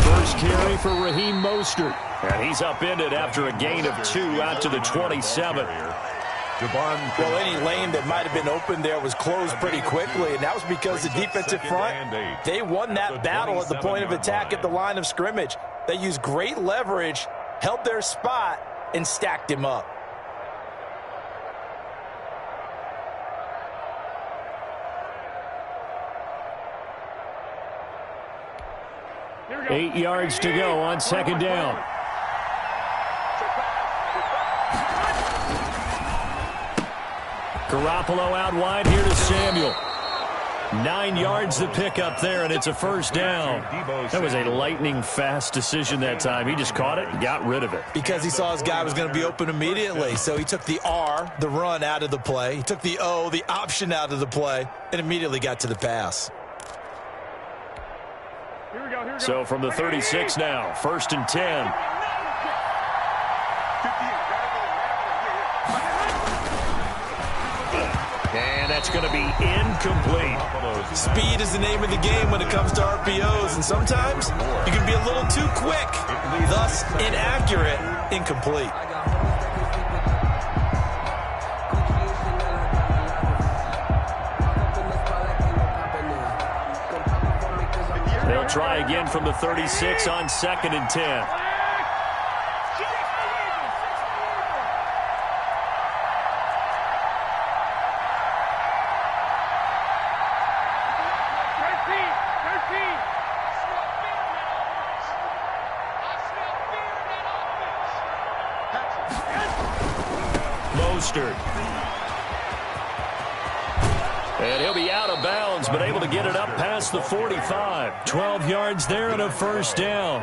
First carry for Raheem Mostert. And he's upended after a gain of 2 out to the 27. Well, any lane that might have been open there was closed pretty quickly, and that was because the defensive front, they won that battle at the point of attack at the line of scrimmage. They used great leverage, held their spot, and stacked him up. Eight yards to go on second down. Garoppolo out wide here to Samuel. 9 yards to pick up there, and it's a first down. That was a lightning-fast decision that time. He just caught it and got rid of it. Because he saw his guy was going to be open immediately. So he took the R, the run, out of the play. He took the O, the option, out of the play, and immediately got to the pass. Here we go. So from the 36 now, 1st and 10. And that's going to be incomplete. Speed is the name of the game when it comes to RPOs, and sometimes you can be a little too quick, thus inaccurate, incomplete. They'll try again from the 36 on 2nd and 10. And he'll be out of bounds, but able to get it up past the 45. 12 yards there and a first down.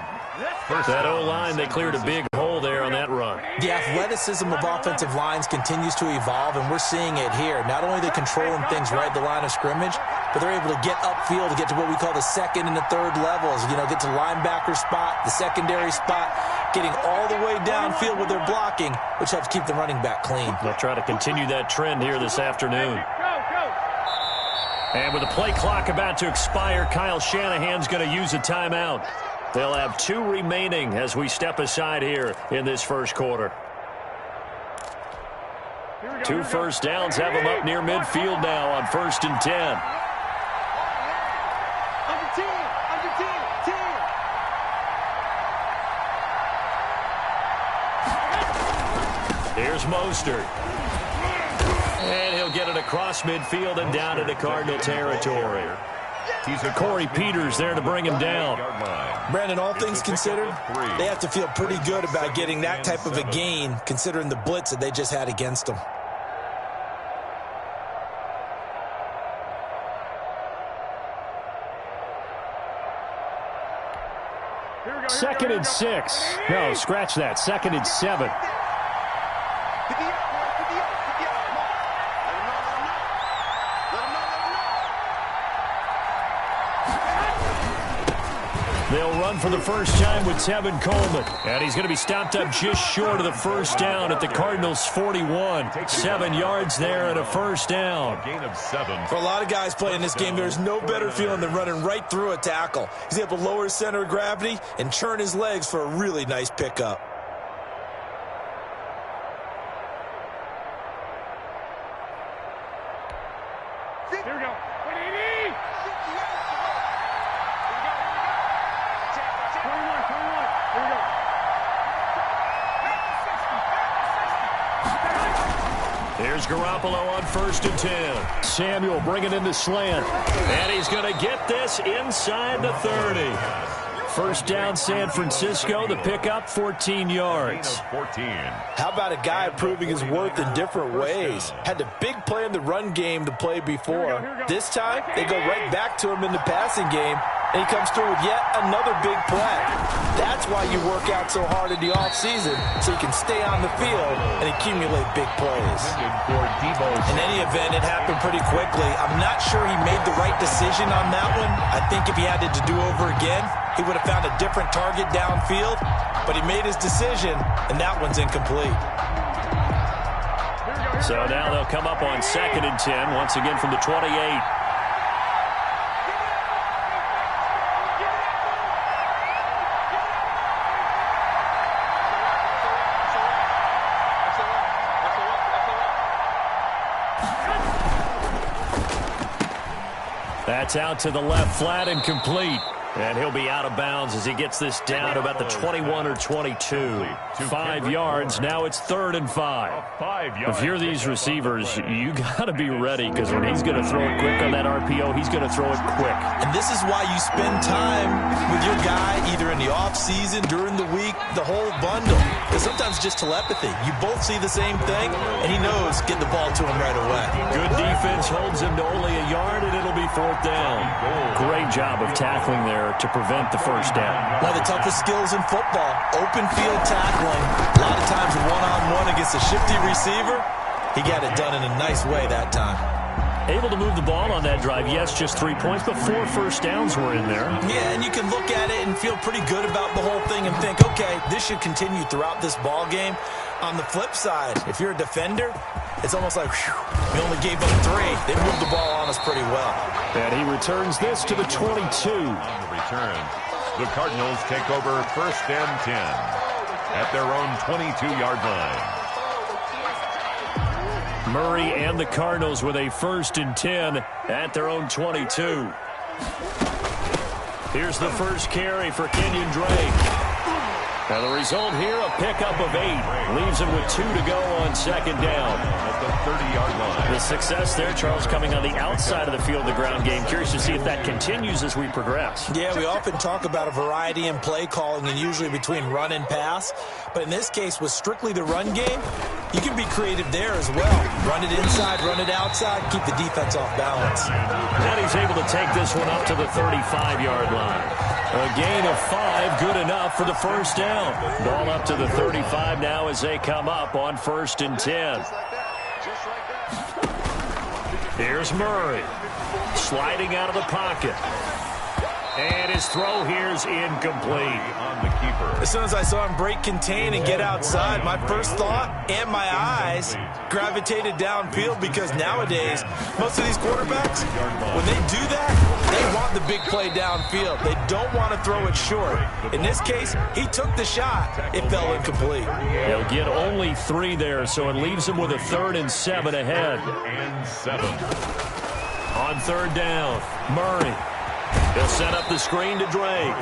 That O-line, they cleared a big hole there on that run. The athleticism of offensive lines continues to evolve, and we're seeing it here. Not only are they controlling things right at the line of scrimmage, but they're able to get upfield to get to what we call the 2nd and the 3rd levels. You know, get to linebacker spot, the secondary spot, getting all the way downfield with their blocking, which helps keep the running back clean. They'll try to continue that trend here this afternoon. And with the play clock about to expire, Kyle Shanahan's going to use a timeout. They'll have 2 remaining as we step aside here in this first quarter. 2 first downs have them up near midfield now on 1st and 10. Here's Mostert. And he'll get it across midfield and down into Cardinal territory. Corey Peters there to bring him down. Brandon, all things considered, they have to feel pretty good about getting that type of a gain, considering the blitz that they just had against them. Second and 6. No, scratch that. 2nd and 7. They'll run for the first time with Tevin Coleman. And he's going to be stopped up just short of the first down at the Cardinals' 41. 7 yards there and a first down. For a lot of guys playing this game, there's no better feeling than running right through a tackle. He's able to lower his center of gravity and churn his legs for a really nice pickup. Here we go. Here's Garoppolo on 1st and 10. Samuel bringing in the slant. And he's going to get this inside the 30. First down, San Francisco. The pickup, 14 yards. How about a guy proving his worth in different ways? Had a big play in the run game to play before. This time, they go right back to him in the passing game, and he comes through with yet another big play. That's why you work out so hard in the offseason, so you can stay on the field and accumulate big plays. In any event, it happened pretty quickly. I'm not sure he made the right decision on that one. I think if he had it to do over again, he would have found a different target downfield, but he made his decision, and that one's incomplete. So now they'll come up on 2nd and 10, once again from the 28. That's out to the left, flat and complete. And he'll be out of bounds as he gets this down to about the 21 or 22. 5 yards. Now it's 3rd and 5. If you're these receivers, you got to be ready, because when he's going to throw it quick on that RPO, he's going to throw it quick. And this is why you spend time with your guy either in the offseason, during the week, the whole bundle. Because sometimes just telepathy. You both see the same thing, and he knows get the ball to him right away. Good defense holds him to only a yard, and it'll be 4th down. Great job of tackling there to prevent the first down. One of the toughest skills in football, open field tackling. A lot of times one-on-one against a shifty receiver, he got it done in a nice way that time. Able to move the ball on that drive. Yes, just 3 points, but 4 first downs were in there. Yeah, and you can look at it and feel pretty good about the whole thing and think, okay, this should continue throughout this ball game. On the flip side, if you're a defender, it's almost like, whew, we only gave up 3. They moved the ball on us pretty well. And he returns this to the 22. On the return, the Cardinals take over 1st and 10 at their own 22-yard line. Murray and the Cardinals with a 1st and 10 at their own 22. Here's the first carry for Kenyon Drake. And the result here, a pickup of 8. Leaves him with 2 to go on 2nd down. At the 30-yard line. The success there, Charles, coming on the outside of the field, the ground game. Curious to see if that continues as we progress. Yeah, we often talk about a variety in play calling and usually between run and pass. But in this case, with strictly the run game, you can be creative there as well. Run it inside, run it outside, keep the defense off balance. And he's able to take this one up to the 35-yard line. A gain of 5, good enough for the first down. Ball up to the 35 now as they come up on 1st and 10. Here's Murray. Sliding out of the pocket. And his throw here is incomplete. On the keeper. As soon as I saw him break contain and get outside, my first thought and my eyes gravitated downfield, because nowadays, most of these quarterbacks, when they do that, they want the big play downfield. They don't want to throw it short. In this case, he took the shot. It fell incomplete. He'll get only 3 there, so it leaves him with a 3rd and 7 ahead. And 7. On 3rd down, Murray. He'll set up the screen to Drake.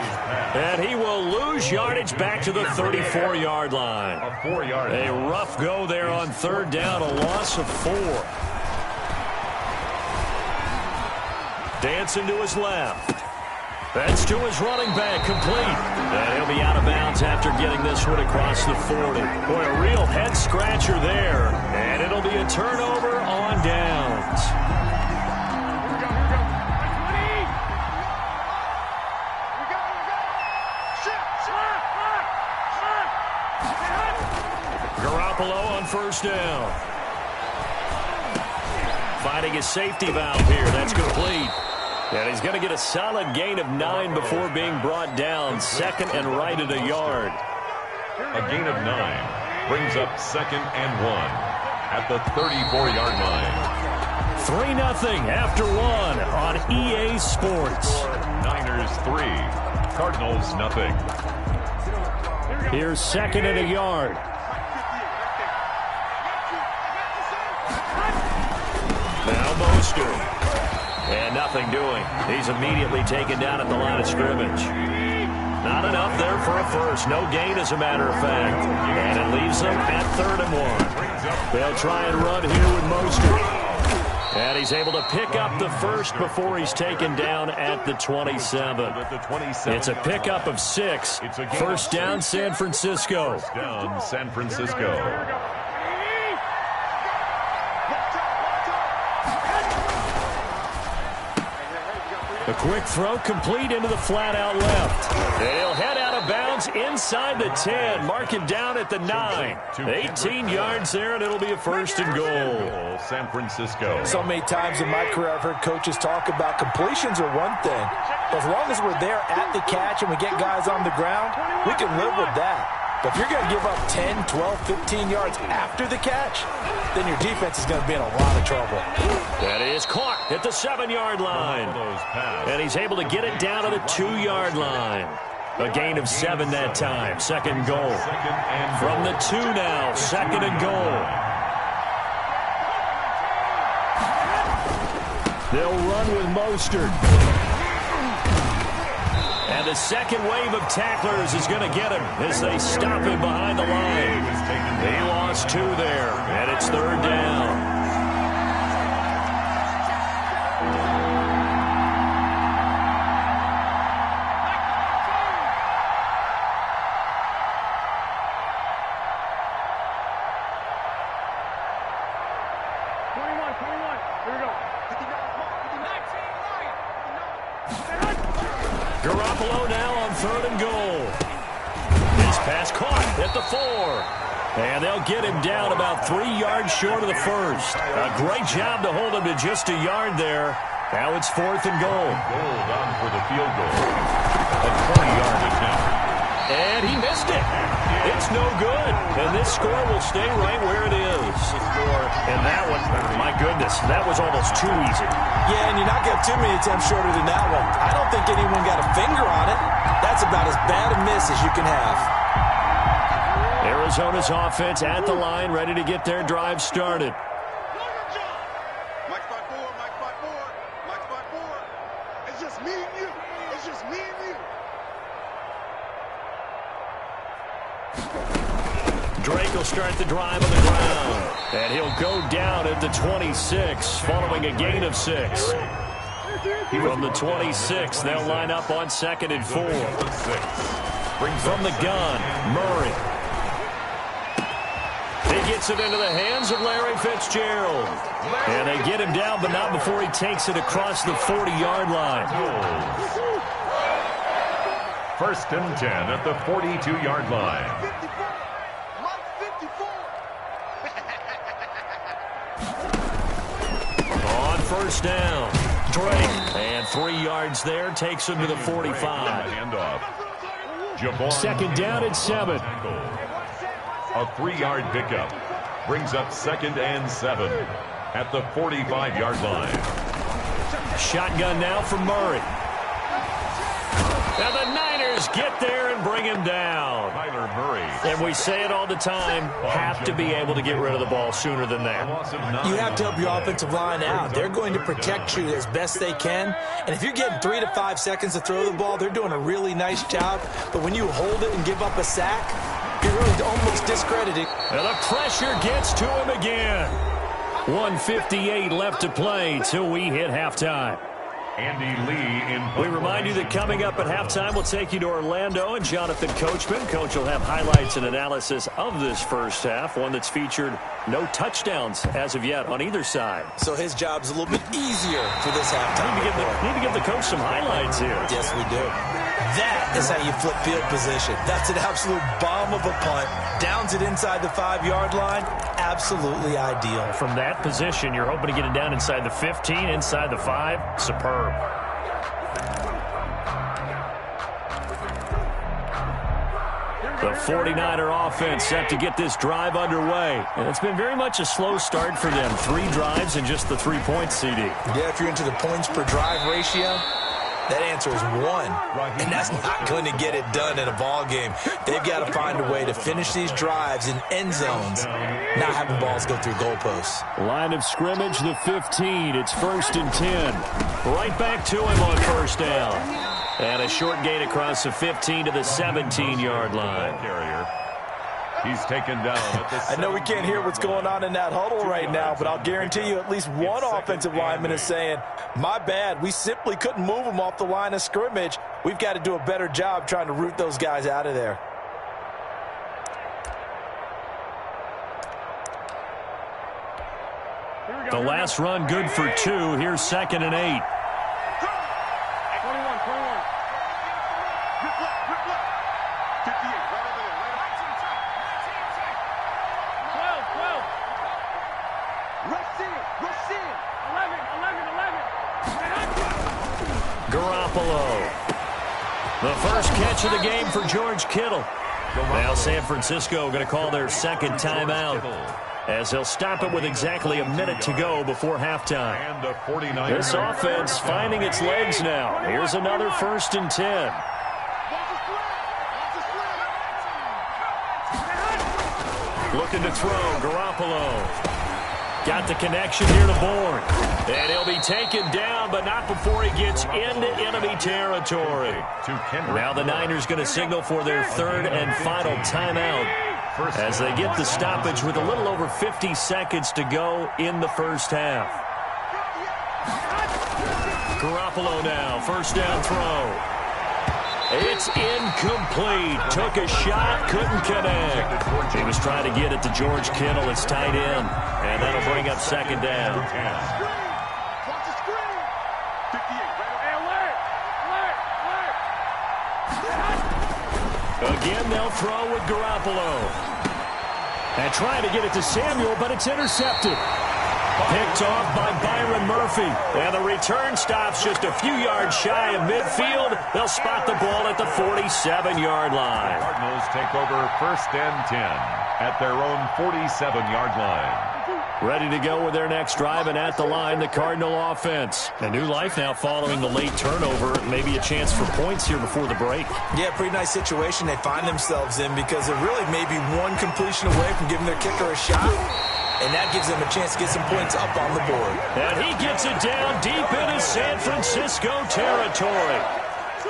And he will lose yardage back to the 34-yard line. A 4-yard. A rough go there on 3rd down, a loss of 4. Dancing to his left. That's to his running back, complete. And he'll be out of bounds after getting this one across the 40. Boy, a real head-scratcher there. And it'll be a turnover on downs. Garoppolo on 1st down. Finding his safety valve here. That's complete. And he's going to get a solid gain of 9 before being brought down. 2nd and right at a yard. A gain of 9 brings up 2nd and 1 at the 34-yard line. 3-0 after 1 on EA Sports. Niners 3, Cardinals 0. Here's 2nd and a yard. Now Mostert. And nothing doing. He's immediately taken down at the line of scrimmage. Not enough there for a first. No gain, as a matter of fact. And it leaves them at 3rd and 1. They'll try and run here with Mostert. And he's able to pick up the first before he's taken down at the 27. It's a pickup of 6. 1st down, San Francisco. 1st down, San Francisco. A quick throw complete into the flat out left. And he'll head out of bounds inside the 10. Mark it down at the 9. 18 yards there, and it'll be a 1st and goal. San Francisco. So many times in my career I've heard coaches talk about completions are one thing. But as long as we're there at the catch and we get guys on the ground, we can live with that. But if you're going to give up 10, 12, 15 yards after the catch, then your defense is going to be in a lot of trouble. That is caught at the 7-yard line. And he's able to get it down to the 2-yard line. A gain of 7 that time. 2nd goal. From the 2 now. 2nd and goal. They'll run with Mostert. And the second wave of tacklers is going to get him as they stop him behind the line. He lost 2 there, and it's 3rd down. Garoppolo now on 3rd and goal. His pass caught at the 4. And they'll get him down about 3 yards short of the first. A great job to hold him to just a yard there. Now it's 4th and goal. Goal down for the field goal. A 20-yard attempt. And he missed it. It's no good. And this score will stay right where it is. And that one, my goodness, that was almost too easy. Yeah, and you're not going to have too many attempts shorter than that one. I don't think anyone got a finger on it. That's about as bad a miss as you can have. Arizona's offense at the line, ready to get their drive started. Mike 5-4, Mike 5-4, Mike 5-4. It's just me and you. It's just me and you. Drake will start the drive on the ground. And he'll go down at the 26, following a gain of 6. From the 26, they'll line up on 2nd and 4. From the gun, Murray. He gets it into the hands of Larry Fitzgerald. And they get him down, but not before he takes it across the 40-yard line. 1st and 10 at the 42-yard line. On 1st down, Drake. And 3 yards there, takes him to the 45. Handoff. 2nd down and 7. A 3-yard pickup. Brings up 2nd and 7 at the 45-yard line. Shotgun now from Murray. And the Niners get there and bring him down. Kyler Murray. And we say it all the time, have to be able to get rid of the ball sooner than that. You have to help your offensive line out. They're going to protect you as best they can. And if you're getting 3 to 5 seconds to throw the ball, they're doing a really nice job. But when you hold it and give up a sack, you're really almost discredited. And the pressure gets to him again. 1:58 left to play till we hit halftime. Andy Lee in. We remind you that coming up at halftime, we'll take you to Orlando and Jonathan Coachman. Coach will have highlights and analysis of this first half, one that's featured no touchdowns as of yet on either side. So his job's a little bit easier for this halftime. Need to give the coach some highlights here. Yes, we do. That is how you flip field position. That's an absolute bomb of a punt. Downs it inside the 5-yard line. Absolutely ideal. From that position, you're hoping to get it down inside the 15, inside the 5. Superb. The 49er offense set to get this drive underway. And it's been very much a slow start for them. 3 drives and just the 3 points, CD. Yeah, if you're into the points per drive ratio, that answer is 1. And that's not going to get it done in a ball game. They've got to find a way to finish these drives in end zones, not having balls go through goalposts. Line of scrimmage, the 15. It's 1st and 10. Right back to him on 1st down. And a short gain across the 15 to the 17-yard line. He's taken down at the I know we can't hear what's going on in that huddle right now, but I'll guarantee you at least one offensive lineman is saying, my bad, we simply couldn't move them off the line of scrimmage. We've got to do a better job trying to root those guys out of there. The last run good for 2. Here's 2nd and 8. 21. Grip left. 58. Right over there. Right 12. Rush in. 11. Garoppolo. The first catch of the game for George Kittle. Now San Francisco going to call their 2nd timeout, as they'll stop it with exactly a minute to go before halftime. This offense finding its legs now. Here's another 1st and 10. Looking to throw, Garoppolo. Got the connection here to Bourne. And he'll be taken down, but not before he gets into enemy territory. Now the Niners going to signal for their third and final timeout as they get the stoppage with a little over 50 seconds to go in the first half. Garoppolo now, first down throw. It's incomplete. Took a shot, couldn't connect. He was trying to get it to George Kittle. It's tight end, and that'll bring up second down. Again, they'll throw with Garoppolo. And trying to get it to Samuel, but it's intercepted. Picked off by Byron Murphy. And the return stops just a few yards shy of midfield. They'll spot the ball at the 47-yard line. Cardinals take over first and 10 at their own 47-yard line. Ready to go with their next drive, and at the line, the Cardinal offense. A new life now following the late turnover. Maybe a chance for points here before the break. Yeah, pretty nice situation they find themselves in because they're really maybe one completion away from giving their kicker a shot. And that gives them a chance to get some points up on the board. And he gets it down deep into San Francisco territory.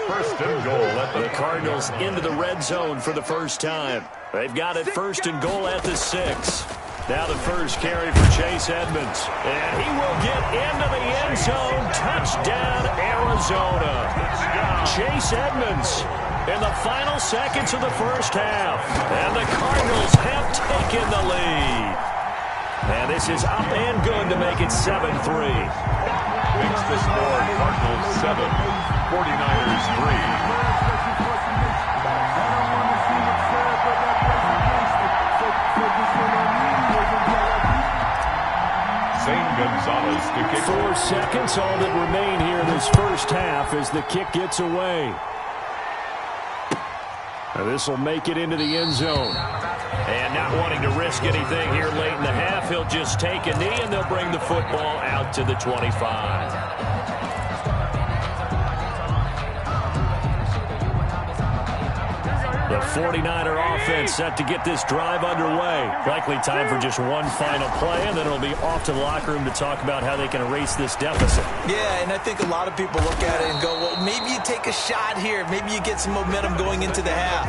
First and goal at the Cardinals into the red zone for the first time. They've got it first and goal at the 6. Now the first carry for Chase Edmonds. And he will get into the end zone. Touchdown, Arizona. Chase Edmonds in the final seconds of the first half. And the Cardinals have taken the lead. And this is up and good to make it 7-3. Makes the score Cardinals 7, 49ers 3. Zane Gonzalez to kick. 4 seconds, all that remain here in this first half as the kick gets away. Now this will make it into the end zone. And not wanting to risk anything here late in the half, he'll just take a knee and they'll bring the football out to the 25. The 49er offense set to get this drive underway. Likely time for just one final play, and then it'll be off to the locker room to talk about how they can erase this deficit. Yeah, and I think a lot of people look at it and go, well, maybe you take a shot here. Maybe you get some momentum going into the half.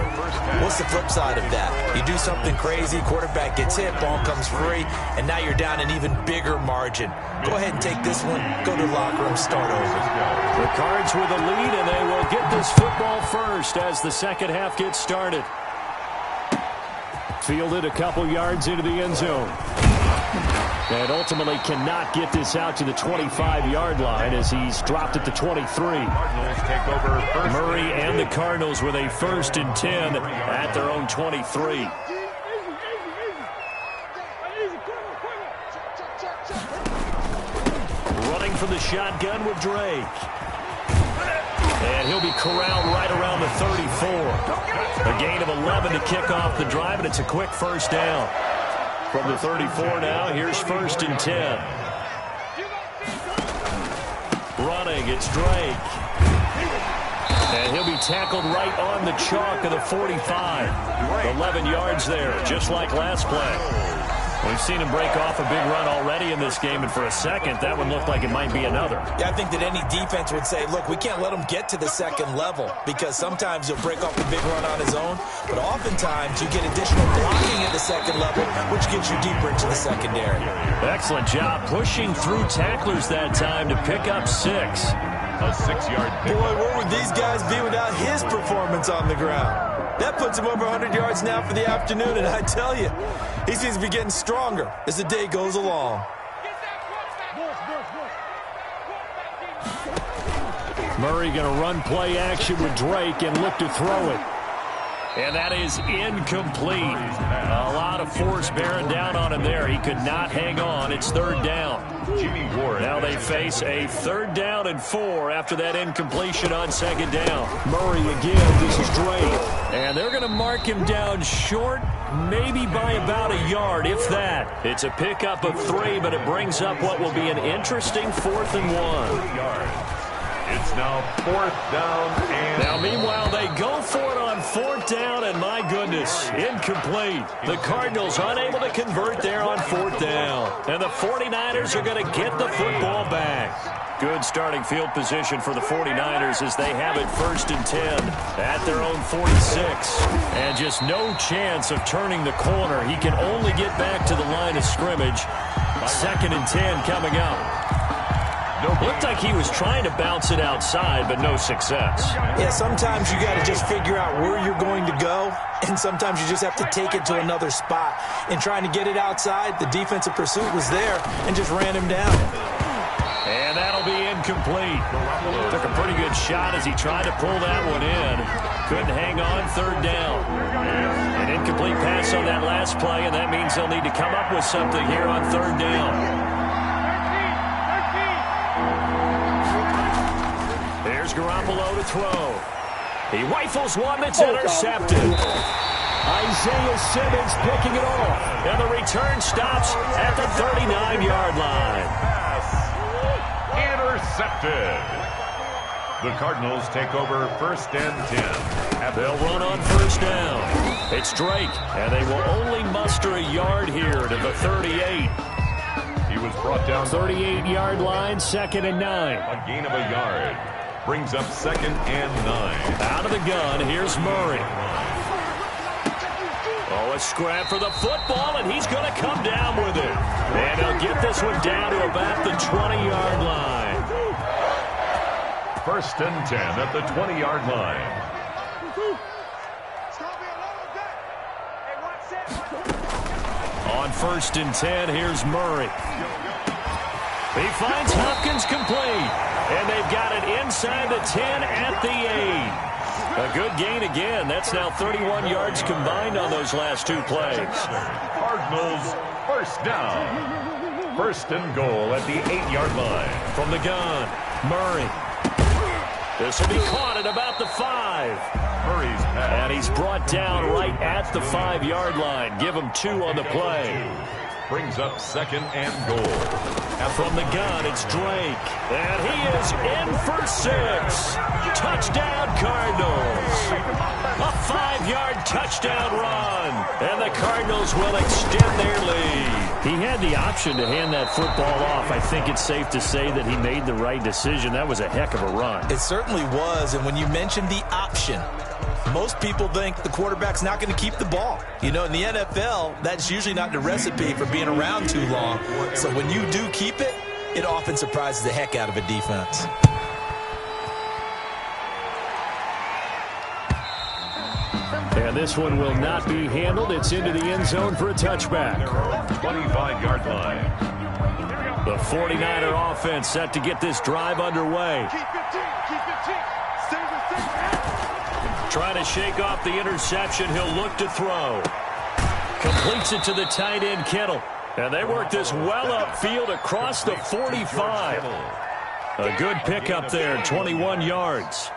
What's the flip side of that? You do something crazy, quarterback gets hit, ball comes free, and now you're down an even bigger margin. Go ahead and take this one, go to the locker room, start over. The Cards with a lead, and they will get this football first as the second half gets started. Fielded a couple yards into the end zone. And ultimately cannot get this out to the 25-yard line as he's dropped at the 23. Cardinals take over first. Murray and the Cardinals with a 1st and 10 at their own 23. Running from the shotgun with Drake. And he'll be corralled right around the 34. A gain of 11 to kick off the drive, and it's a quick first down. From the 34 now, here's 1st and 10. Running, it's Drake. And he'll be tackled right on the chalk of the 45. 11 yards there, just like last play. We've seen him break off a big run already in this game, and for a second, that one looked like it might be another. Yeah, I think that any defense would say, look, we can't let him get to the second level because sometimes he'll break off a big run on his own, but oftentimes you get additional blocking at the second level, which gets you deeper into the secondary. Excellent job pushing through tacklers that time to pick up 6. A 6-yard pick. Boy, where would these guys be without his performance on the ground? That puts him over 100 yards now for the afternoon, and I tell you, he seems to be getting stronger as the day goes along. Murray going to run play action with Drake and look to throw it. And that is incomplete. A lot of force bearing down on him there. He could not hang on. It's 3rd down. Now they face a 3rd down and 4 after that incompletion on 2nd down. Murray again. This is Drake. And they're going to mark him down short, maybe by about a yard, if that. It's a pickup of 3, but it brings up what will be an interesting 4th and 1. It's now 4th down and... Now, meanwhile, they go for it on 4th down, and my goodness, incomplete. The Cardinals unable to convert there on 4th down. And the 49ers are going to get the football back. Good starting field position for the 49ers as they have it 1st and 10 at their own 46. And just no chance of turning the corner. He can only get back to the line of scrimmage. 2nd and 10 coming up. Looked like he was trying to bounce it outside, but no success. Yeah, sometimes you got to just figure out where you're going to go, and sometimes you just have to take it to another spot. And trying to get it outside, the defensive pursuit was there and just ran him down. And that'll be incomplete. Took a pretty good shot as he tried to pull that one in. Couldn't hang on, 3rd down. An incomplete pass on that last play, and that means they'll need to come up with something here on 3rd down. Here's Garoppolo to throw. He rifles one that's intercepted. Juwatts07's picking it off. And the return stops at the 39-yard line. Intercepted. The Cardinals take over 1st and 10. They'll run on 1st down. It's Drake, and they will only muster a yard here to the 38. He was brought down 38-yard line, 2nd and 9. A gain of a yard. Brings up 2nd and 9. Out of the gun, here's Murray. Oh, a scrap for the football, and he's going to come down with it. And he'll get this one down to about the 20-yard line. 1st and 10 at the 20-yard line. On 1st and 10, here's Murray. He finds Hopkins complete, and they've got it inside the 10 at the 8. A good gain again. That's now 31 yards combined on those last 2 plays. Cardinals 1st down. 1st and goal at the 8-yard line. From the gun, Murray. This will be caught at about the 5. Murray's pass. And he's brought down right at the 5-yard line. Give him 2 on the play. Brings up 2nd and goal. From the gun, it's Drake. And he is in for 6. Touchdown, Cardinals. A 5-yard touchdown run. And the Cardinals will extend their lead. He had the option to hand that football off. I think it's safe to say that he made the right decision. That was a heck of a run. It certainly was. And when you mentioned the option, most people think the quarterback's not going to keep the ball. You know, in the NFL, that's usually not the recipe for being around too long. So when you do keep it, it often surprises the heck out of a defense. And this one will not be handled. It's into the end zone for a touchback. 25-yard line. The 49er offense set to get this drive underway. Trying to shake off the interception. He'll look to throw. Completes it to the tight end, Kittle. And they work this well upfield across the 45. A good pickup there, 21 yards.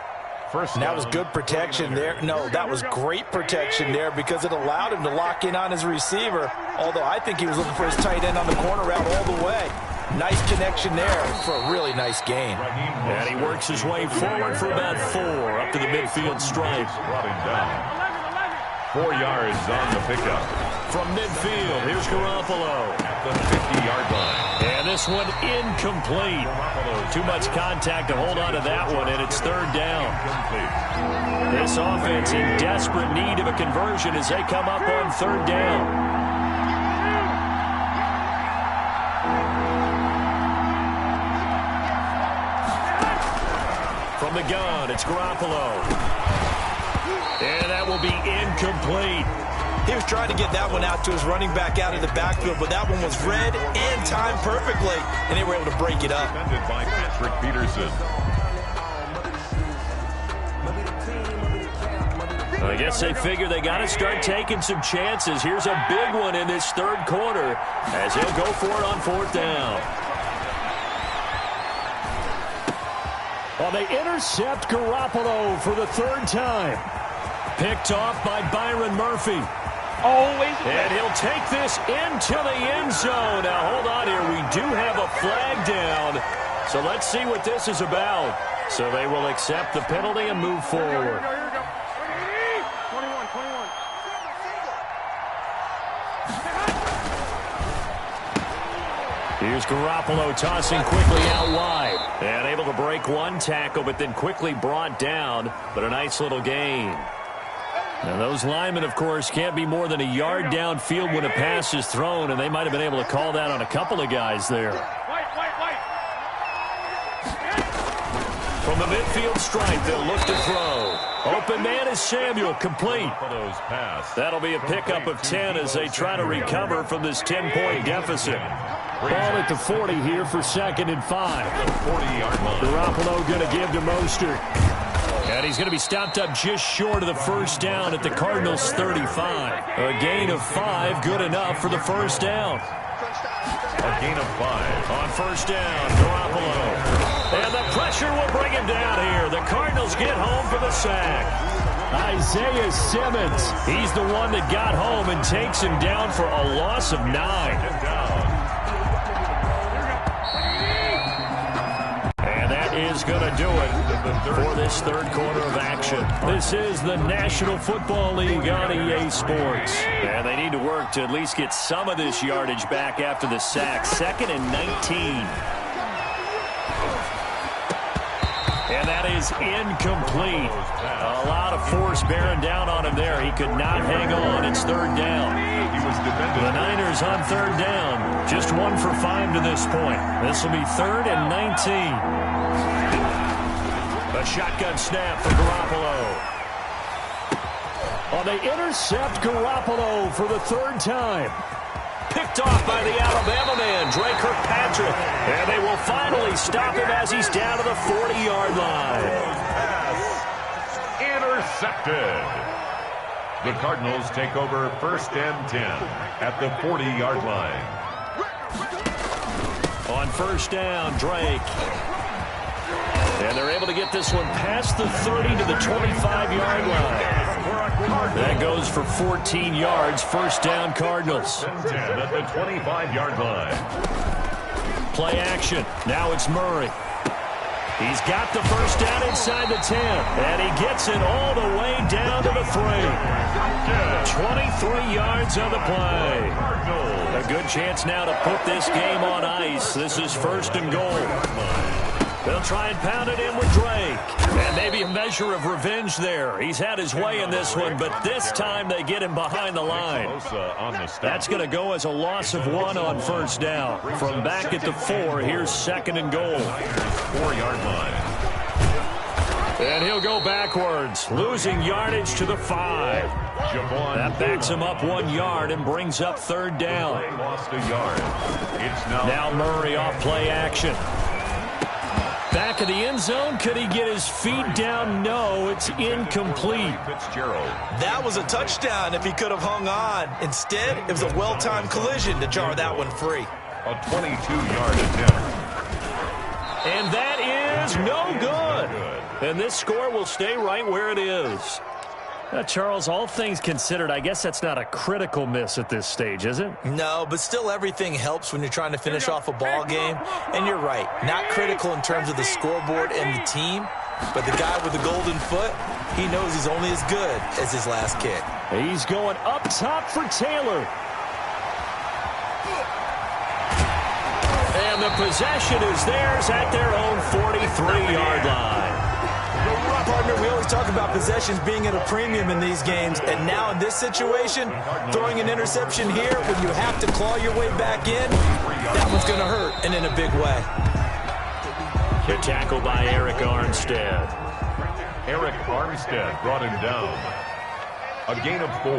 And that was good protection there. No, that was great protection there because it allowed him to lock in on his receiver, although I think he was looking for his tight end on the corner route all the way. Nice connection there for a really nice gain. And he works his way forward for about 4 up to the midfield stripe. Brought him down. 4 yards on the pickup. From midfield, here's Garoppolo. At the 50-yard line. And this one incomplete. Too much contact to hold on to that one, and it's 3rd down. This offense in desperate need of a conversion as they come up on 3rd down. From the gun, it's Garoppolo. And that will be incomplete. He was trying to get that one out to his running back out of the backfield, but that one was read and timed perfectly, and they were able to break it up. Defended by Patrick Peterson. I guess they figure they got to start taking some chances. Here's a big one in this 3rd quarter as he'll go for it on 4th down. Well, they intercept Garoppolo for the 3rd time. Picked off by Byron Murphy. And he'll take this into the end zone. Now, hold on here. We do have a flag down. So let's see what this is about. So they will accept the penalty and move forward. Here's Garoppolo tossing quickly out wide. And able to break one tackle, but then quickly brought down. But a nice little gain. Now those linemen, of course, can't be more than a yard downfield when a pass is thrown, and they might have been able to call that on a couple of guys there. From the midfield stripe, they'll look to throw. Open man is Samuel, complete. That'll be a pickup of 10 as they try to recover from this 10-point deficit. Ball at the 40 here for 2nd and 5. Garoppolo going to give to Mostert. And he's going to be stopped up just short of the first down at the Cardinals' 35. A gain of 5, good enough for the first down. A gain of 5. On first down, Garoppolo. And the pressure will bring him down here. The Cardinals get home for the sack. Juwatts07's. He's the one that got home and takes him down for a loss of 9. Is going to do it for this third quarter of action. This is the National Football League on EA Sports. And they need to work to at least get some of this yardage back after the sack. 2nd and 19. And that is incomplete. A lot of force bearing down on him there. He could not hang on. It's 3rd down. The Niners on 3rd down. Just 1 for 5 to this point. This will be 3rd and 19. A shotgun snap for Garoppolo. Oh, they intercept Garoppolo for the 3rd time. Picked off by the Alabama man, Dre Kirkpatrick. And they will finally stop him as he's down to the 40-yard line. Intercepted. The Cardinals take over 1st and 10 at the 40-yard line. On first down, Drake. And they're able to get this one past the 30 to the 25-yard line. That goes for 14 yards. First down, Cardinals. 10 at the 25-yard line. Play action. Now it's Murray. He's got the first down inside the 10. And he gets it all the way down to the 3. 23 yards on the play. A good chance now to put this game on ice. This is 1st and goal. They'll try and pound it in with Drake. And maybe a measure of revenge there. He's had his way in this one, but this time they get him behind the line. That's going to go as a loss of 1 on first down. From back at the 4, here's 2nd and goal. 4-yard line. And he'll go backwards, losing yardage to the 5. That backs him up 1 yard and brings up 3rd down. Lost a yard. It's now Murray off play action. Back of the end zone. Could he get his feet down? No, it's incomplete. That was a touchdown if he could have hung on. Instead, it was a well-timed collision to jar that one free. A 22-yard attempt. And that is no good. And this score will stay right where it is. Charles, all things considered, I guess that's not a critical miss at this stage, is it? No, but still everything helps when you're trying to finish off a ball game. And you're right, not critical in terms of the scoreboard and the team, but the guy with the golden foot, he knows he's only as good as his last kick. He's going up top for Taylor. And the possession is theirs at their own 43-yard line. Partner, we always talk about possessions being at a premium in these games, and now in this situation, throwing an interception here when you have to claw your way back in, that one's going to hurt, and in a big way. Good tackle by Eric Armstead. Eric Armstead brought him down. A gain of 4.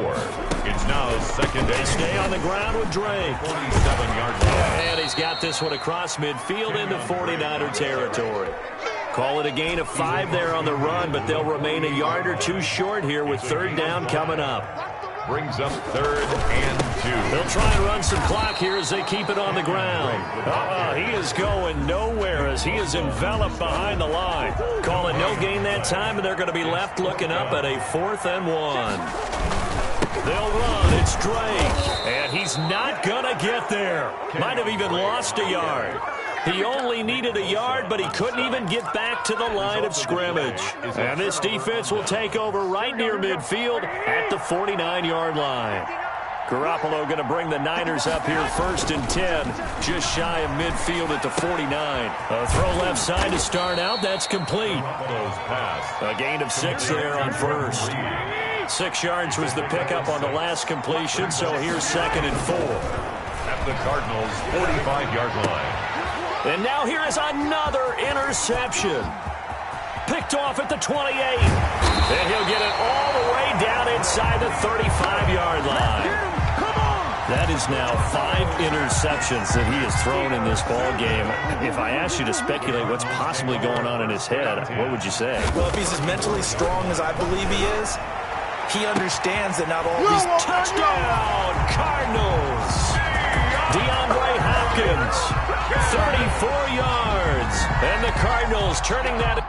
It's now 2nd. They stay on the ground with Drake. 47-yard line. And he's got this one across midfield into 49er territory. Call it a gain of 5 there on the run, but they'll remain a yard or 2 short here with 3rd down coming up. Brings up 3rd and 2. They'll try and run some clock here as they keep it on the ground. He is going nowhere as he is enveloped behind the line. Call it no gain that time, and they're going to be left looking up at a 4th and 1. They'll run. It's Drake. And he's not going to get there. Might have even lost a yard. He only needed a yard, but he couldn't even get back to the line of scrimmage. And this defense will take over right near midfield at the 49-yard line. Garoppolo going to bring the Niners up here 1st and 10, just shy of midfield at the 49. A throw left side to start out. That's complete. A gain of 6 there on first. 6 yards was the pickup on the last completion, so here's 2nd and 4. At the Cardinals' 45-yard line. And now here is another interception. Picked off at the 28. And he'll get it all the way down inside the 35-yard line. That is now 5 interceptions that he has thrown in this ball game. If I asked you to speculate what's possibly going on in his head, what would you say? Well, if he's as mentally strong as I believe he is, he understands that not all these... Touchdown, Cardinals! DeAndre Hopkins, 34 yards. And the Cardinals turning that...